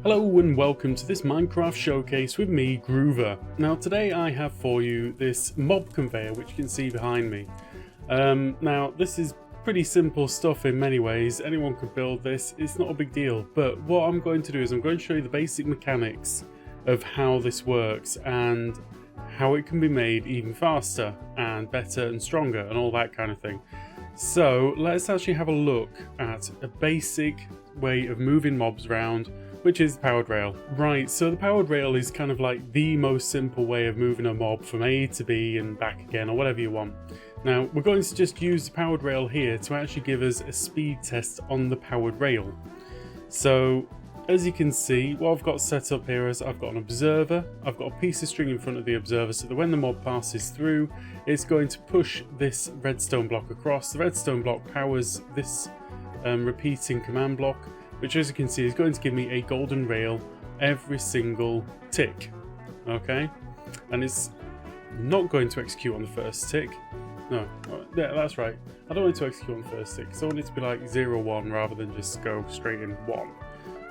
Hello and welcome to this Minecraft showcase with me, Groover. Now today I have for you this mob conveyor which you can see behind me. Now this is pretty simple stuff in many ways, anyone could build this, it's not a big deal, but what I'm going to do is I'm going to show you the basic mechanics of how this works and how it can be made even faster and better and stronger and all that kind of thing. So let's actually have a look at a basic way of moving mobs around, which is the powered rail. Right, so the powered rail is kind of like the most simple way of moving a mob from A to B and back again, or whatever you want. Now, we're going to just use the powered rail here to actually give us a speed test on the powered rail. So, as you can see, what I've got set up here is I've got an observer, I've got a piece of string in front of the observer so that when the mob passes through, it's going to push this redstone block across. The redstone block powers this repeating command block, which as you can see is going to give me a golden rail every single tick, okay? And it's not going to execute on the first tick. No, yeah, that's right. I don't want it to execute on the first tick, so I want it to be like 0, 1 rather than just go straight in 1.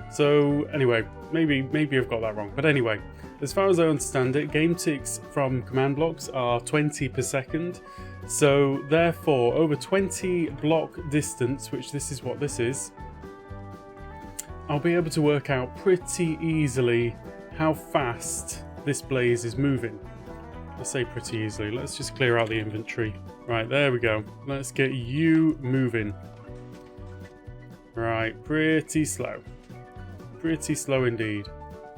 So anyway, maybe I've got that wrong. But anyway, as far as I understand it, game ticks from command blocks are 20 per second. So therefore, over 20 block distance, which this is what this is, I'll be able to work out pretty easily how fast this blaze is moving. I say pretty easily, let's just clear out the inventory. Right, there we go. Let's get you moving. Right, pretty slow. Pretty slow indeed.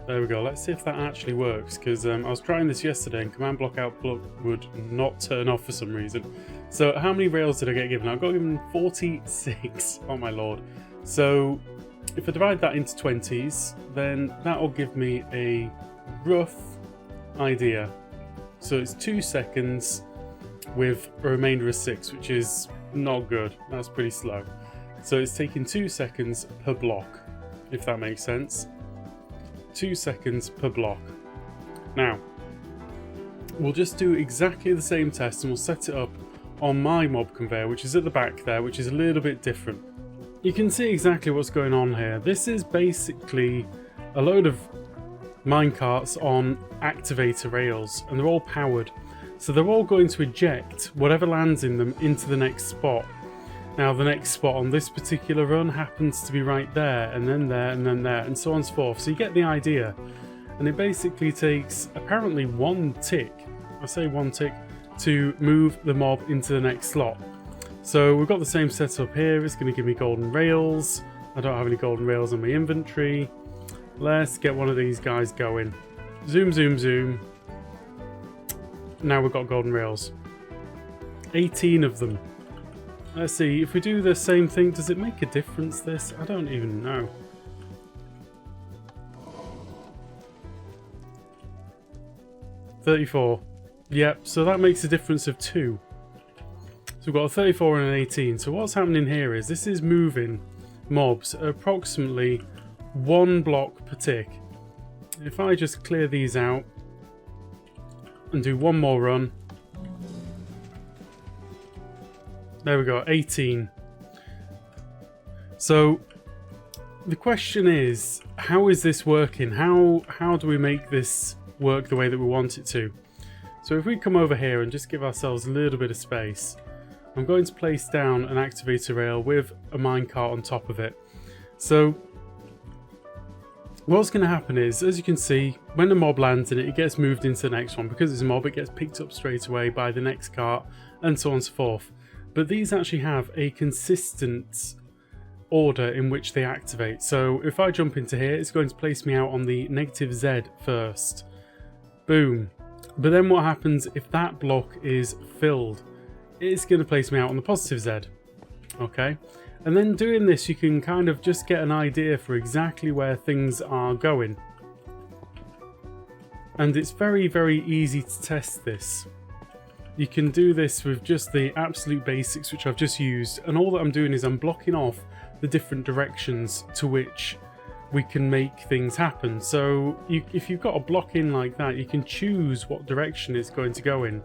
There we go, let's see if that actually works, because I was trying this yesterday and command block output would not turn off for some reason. So how many rails did I get given? I got given 46, oh my lord. So if I divide that into 20s, then that will give me a rough idea. So it's 2 seconds with a remainder of 6, which is not good. That's pretty slow. So it's taking 2 seconds per block, if that makes sense. 2 seconds per block. Now, we'll just do exactly the same test and we'll set it up on my mob conveyor, which is at the back there, which is a little bit different. You can see exactly what's going on here. This is basically a load of minecarts on activator rails, and they're all powered. So they're all going to eject whatever lands in them into the next spot. Now the next spot on this particular run happens to be right there, and then there, and then there, and so on and so forth. So you get the idea. And it basically takes apparently 1 tick, I say 1 tick, to move the mob into the next slot. So we've got the same setup here. It's going to give me golden rails. I don't have any golden rails on my inventory. Let's get one of these guys going. Zoom, zoom, zoom. Now we've got golden rails. 18 of them. Let's see, if we do the same thing, does it make a difference this? I don't even know. $34. Yep, so that makes a difference of 2. So we've got a 34 and an 18. So what's happening here is this is moving mobs at approximately 1 block per tick. If I just clear these out and do one more run. There we go, 18. So the question is, how is this working? How do we make this work the way that we want it to? So if we come over here and just give ourselves a little bit of space, I'm going to place down an activator rail with a minecart on top of it. So what's going to happen is, as you can see, when the mob lands in it, it gets moved into the next one. Because it's a mob, it gets picked up straight away by the next cart, and so on and so forth. But these actually have a consistent order in which they activate. So if I jump into here, it's going to place me out on the -Z first. Boom. But then what happens if that block is filled? It's going to place me out on the +Z. Okay? And then doing this, you can kind of just get an idea for exactly where things are going. And it's very, very easy to test this. You can do this with just the absolute basics, which I've just used, and all that I'm doing is I'm blocking off the different directions to which we can make things happen. So if you've got a block in like that, you can choose what direction it's going to go in.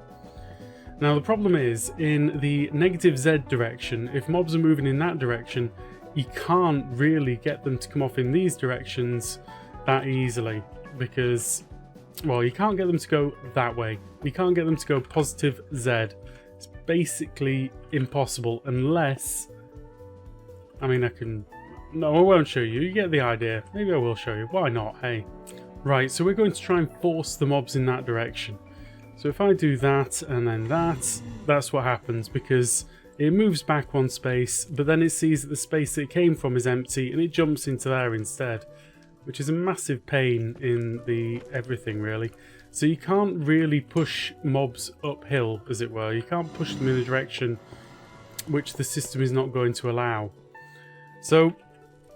Now the problem is, in the -Z direction, if mobs are moving in that direction, you can't really get them to come off in these directions that easily because, well, you can't get them to go that way. You can't get them to go positive Z. It's basically impossible unless, I mean, I can, no, I won't show you. You get the idea. Maybe I will show you. Why not? Hey. Right, so we're going to try and force the mobs in that direction. So if I do that and then that, that's what happens because it moves back one space, but then it sees that the space that it came from is empty and it jumps into there instead, which is a massive pain in the everything really. So you can't really push mobs uphill, as it were. You can't push them in a direction which the system is not going to allow. So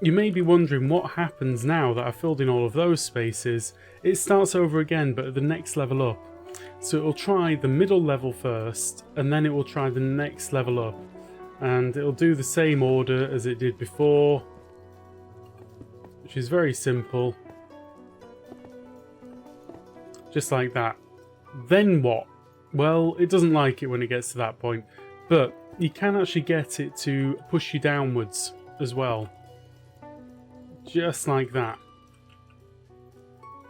you may be wondering what happens now that I've filled in all of those spaces. It starts over again, but at the next level up. So it will try the middle level first, and then it will try the next level up. And it'll do the same order as it did before, which is very simple. Just like that. Then what? Well, it doesn't like it when it gets to that point, but you can actually get it to push you downwards as well. Just like that.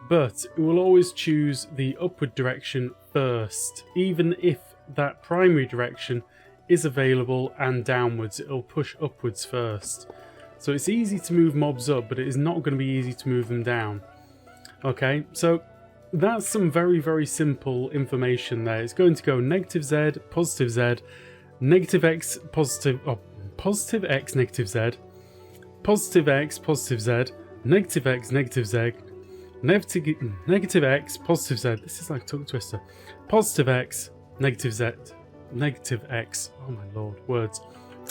But it will always choose the upward direction first, even if that primary direction is available and downwards. It'll push upwards first. So it's easy to move mobs up, but it is not going to be easy to move them down. Okay, so that's some very, very simple information there. It's going to go negative Z, positive Z, negative X, positive, oh, positive X, negative Z, positive X, positive Z, negative X, negative Z, negative X, positive Z. This is like a tongue twister. Positive X, negative Z, negative X. Oh my lord, words.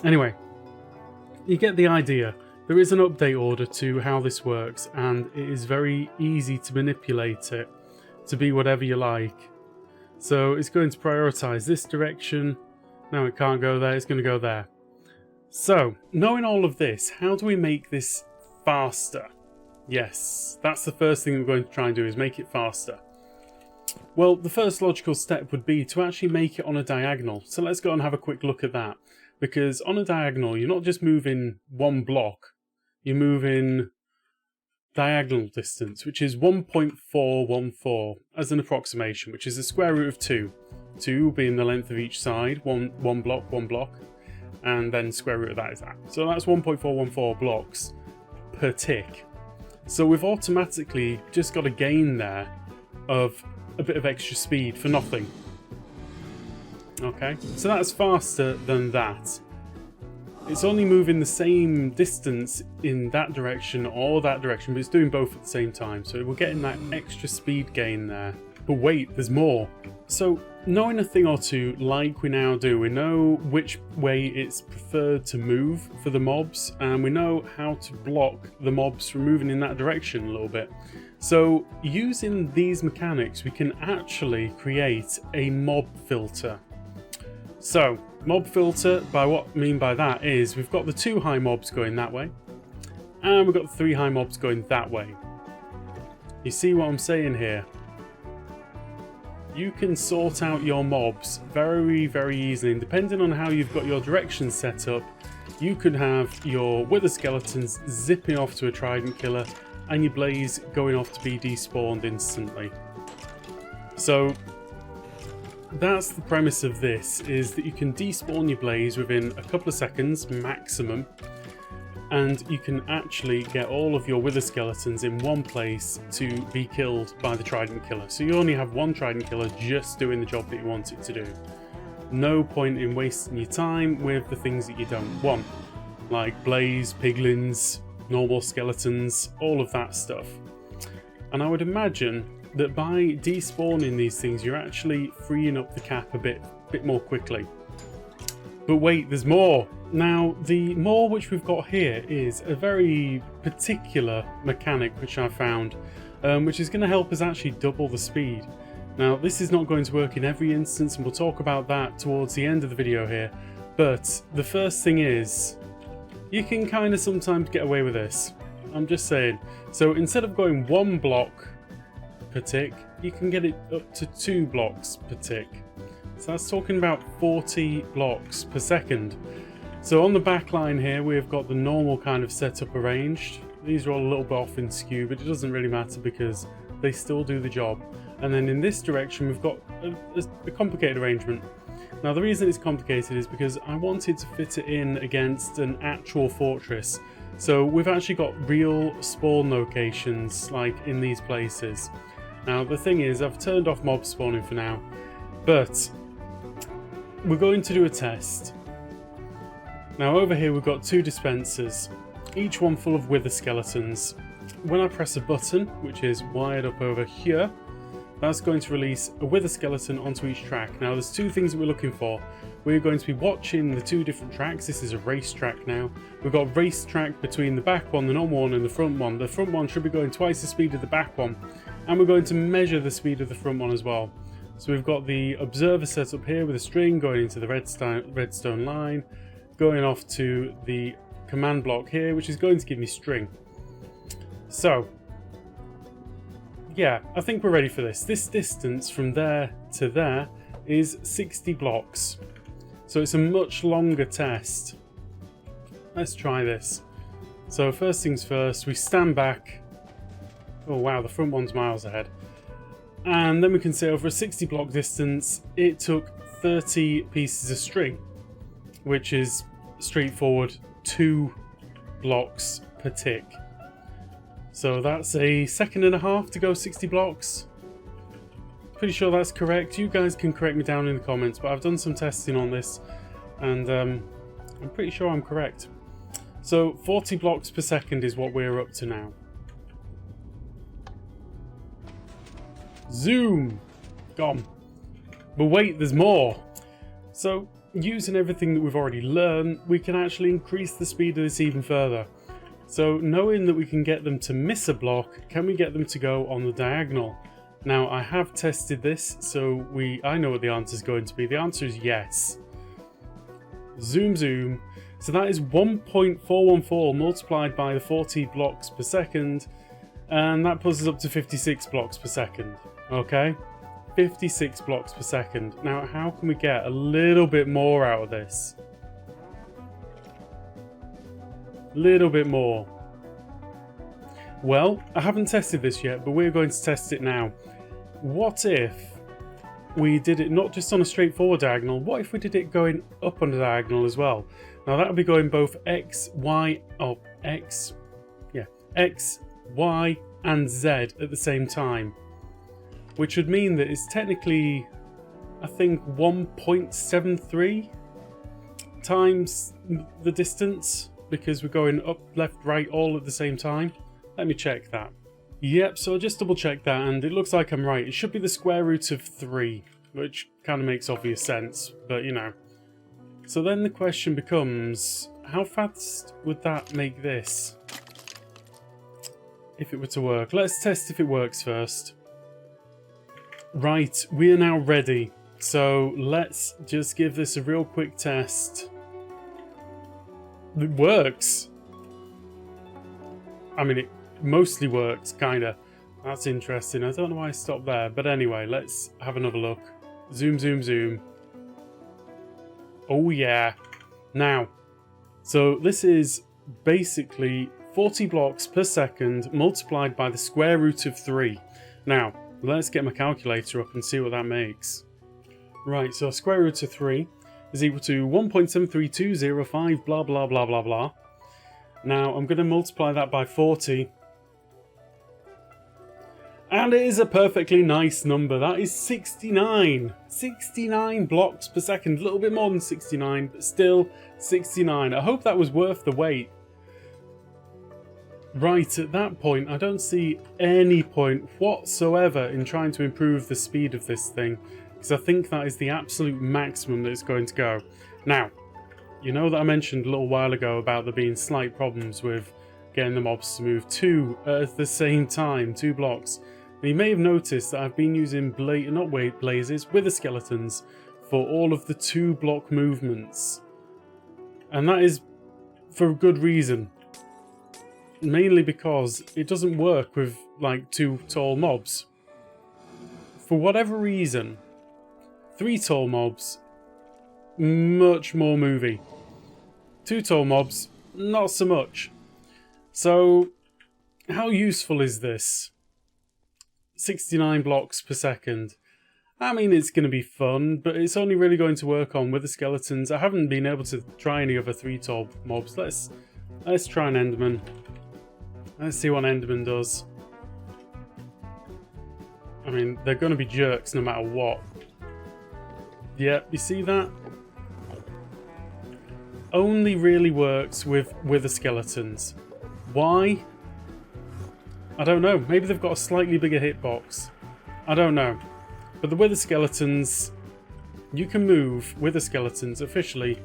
Anyway, you get the idea. There is an update order to how this works, and it is very easy to manipulate it to be whatever you like. So it's going to prioritize this direction. Now it can't go there, it's going to go there. So, knowing all of this, how do we make this faster? Yes, that's the first thing we're going to try and do, is make it faster. Well, the first logical step would be to actually make it on a diagonal. So let's go and have a quick look at that. Because on a diagonal, you're not just moving one block, you're moving diagonal distance, which is 1.414 as an approximation, which is the square root of 2. 2 being the length of each side, one block, and then square root of that is that. So that's 1.414 blocks per tick. So we've automatically just got a gain there of a bit of extra speed for nothing. Okay, so that's faster than that. It's only moving the same distance in that direction or that direction, but it's doing both at the same time. So we're getting that extra speed gain there. But wait, there's more. So knowing a thing or two like we now do, we know which way it's preferred to move for the mobs, and we know how to block the mobs from moving in that direction a little bit. So using these mechanics, we can actually create a mob filter. So mob filter, by what I mean by that is we've got the 2 high mobs going that way, and we've got the 3 high mobs going that way. You see what I'm saying here? You can sort out your mobs very, very easily, and depending on how you've got your directions set up, you could have your wither skeletons zipping off to a trident killer and your blaze going off to be despawned instantly. So that's the premise of this, is that you can despawn your blaze within a couple of seconds maximum, and you can actually get all of your wither skeletons in one place to be killed by the trident killer. So you only have one trident killer just doing the job that you want it to do. No point in wasting your time with the things that you don't want, like blaze, piglins, normal skeletons, all of that stuff. And I would imagine that by despawning these things, you're actually freeing up the cap a bit more quickly. But wait, there's more! Now, the more which we've got here is a very particular mechanic which I found, which is going to help us actually double the speed. Now, this is not going to work in every instance, and we'll talk about that towards the end of the video here, but the first thing is, you can kind of sometimes get away with this. I'm just saying. So instead of going 1 block per tick, you can get it up to 2 blocks per tick. So that's talking about 40 blocks per second. So on the back line here, we've got the normal kind of setup arranged. These are all a little bit off in skew, but it doesn't really matter because they still do the job. And then in this direction, we've got a complicated arrangement. Now, the reason it's complicated is because I wanted to fit it in against an actual fortress. So we've actually got real spawn locations, like in these places. Now, the thing is, I've turned off mob spawning for now, but we're going to do a test. Now, over here we've got 2 dispensers, each one full of wither skeletons. When I press a button, which is wired up over here, that's going to release a wither skeleton onto each track. Now, there's 2 things that we're looking for. We're going to be watching the 2 different tracks. This is a race track now. We've got a race track between the back one, the normal one, and the front one. The front one should be going twice the speed of the back one. And we're going to measure the speed of the front one as well. So we've got the observer set up here with a string going into the redstone line, going off to the command block here, which is going to give me string. So, yeah, I think we're ready for this. This distance from there to there is 60 blocks. So it's a much longer test. Let's try this. So first things first, we stand back. Oh wow, the front one's miles ahead. And then we can say over a 60 block distance, it took 30 pieces of string, which is straightforward 2 blocks per tick. So that's a 1.5 seconds to go 60 blocks. Pretty sure that's correct. You guys can correct me down in the comments, but I've done some testing on this and I'm pretty sure I'm correct. So 40 blocks per second is what we're up to now. Zoom! Gone. But wait, there's more! So, using everything that we've already learned, we can actually increase the speed of this even further. So, knowing that we can get them to miss a block, can we get them to go on the diagonal? Now, I have tested this, so I know what the answer is going to be. The answer is yes. Zoom, zoom. So that is 1.414 multiplied by the 40 blocks per second, and that puts us up to 56 blocks per second. Okay? 56 blocks per second. Now, how can we get a little bit more out of this? Little bit more. Well, I haven't tested this yet, but we're going to test it now. What if we did it not just on a straightforward diagonal? What if we did it going up on the diagonal as well? Now that would be going both X, Y, X, Y, and Z at the same time. Which would mean that it's technically, I think, 1.73 times the distance, because we're going up, left, right, all at the same time. Let me check that. Yep, so I just double checked that, and it looks like I'm right. It should be the square root of 3, which kind of makes obvious sense, but you know. So then the question becomes, how fast would that make this? If it were to work. Let's test if it works first. Right, we are now ready. So let's just give this a real quick test. It works. I mean, it mostly works, kinda. That's interesting. I don't know why I stopped there, but anyway, let's have another look. Zoom, zoom, zoom. Oh yeah. Now, so this is basically 40 blocks per second multiplied by the square root of 3. Now, let's get my calculator up and see what that makes. Right, so square root of 3 is equal to 1.73205 blah blah blah blah blah. Now, I'm going to multiply that by 40. And it is a perfectly nice number. That is 69. 69 blocks per second. A little bit more than 69, but still 69. I hope that was worth the wait. Right, at that point, I don't see any point whatsoever in trying to improve the speed of this thing, because I think that is the absolute maximum that it's going to go. Now, you know that I mentioned a little while ago about there being slight problems with getting the mobs to move 2 at the same time, 2 blocks. And you may have noticed that I've been using blazes, wither skeletons, for all of the 2 block movements. And that is for a good reason. Mainly because it doesn't work with, like, 2 tall mobs. For whatever reason, 3 tall mobs, much more movie. 2 tall mobs, not so much. So, how useful is this? 69 blocks per second. I mean, it's going to be fun, but it's only really going to work on wither skeletons. I haven't been able to try any other 3-top mobs. Let's try an enderman. Let's see what an enderman does. I mean, they're going to be jerks no matter what. Yep, you see that? Only really works with wither skeletons. Why? I don't know. Maybe they've got a slightly bigger hitbox. I don't know. But the wither skeletons, you can move wither skeletons officially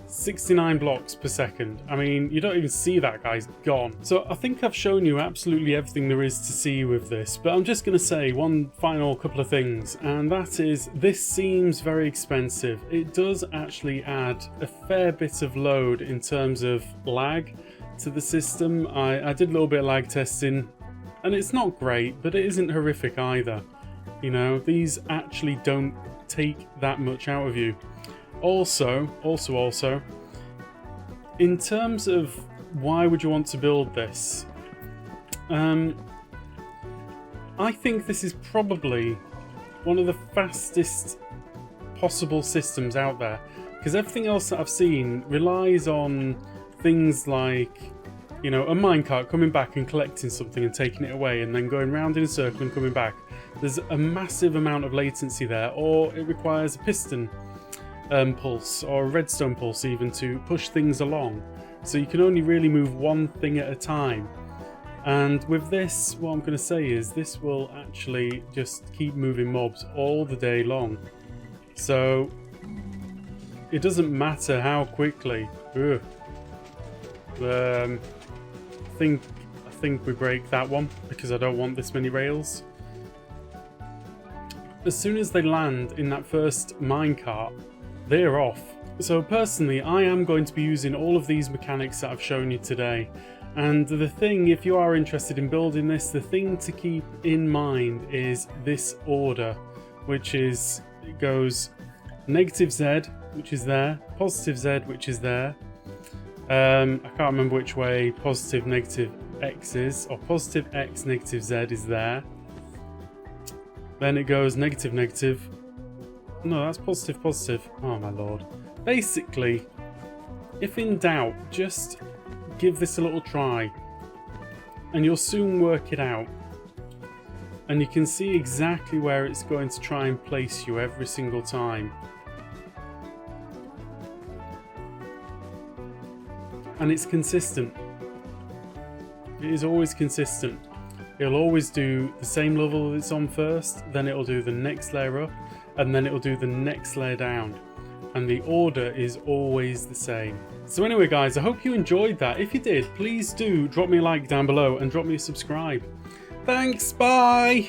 69 blocks per second. I mean, you don't even see that guy's gone. So I think I've shown you absolutely everything there is to see with this, but I'm just going to say one final couple of things, and that is this seems very expensive. It does actually add a fair bit of load in terms of lag to the system. I did a little bit of lag testing, and it's not great, but it isn't horrific either. You know, these actually don't take that much out of you. Also, in terms of why would you want to build this, I think this is probably one of the fastest possible systems out there, because everything else that I've seen relies on things like, you know, a minecart coming back and collecting something and taking it away and then going round in a circle and coming back. There's a massive amount of latency there, or it requires a piston pulse or a redstone pulse even to push things along. So you can only really move one thing at a time. And with this, what I'm going to say is this will actually just keep moving mobs all the day long. So it doesn't matter how quickly. I think we break that one because I don't want this many rails. As soon as they land in that first minecart, they're off. So personally, I am going to be using all of these mechanics that I've shown you today. And the thing, if you are interested in building this, the thing to keep in mind is this order, which is, it goes negative Z, which is there, positive Z, which is there. I can't remember which way positive negative X is, or positive X negative Z is there. Then it goes negative negative. No, that's positive positive. Oh my lord. Basically, if in doubt, just give this a little try and you'll soon work it out. And you can see exactly where it's going to try and place you every single time. And it's consistent. It is always consistent. It'll always do the same level it's on first, then it'll do the next layer up, and then it'll do the next layer down. And the order is always the same. So anyway guys, I hope you enjoyed that. If you did, please do drop me a like down below and drop me a subscribe. Thanks, bye!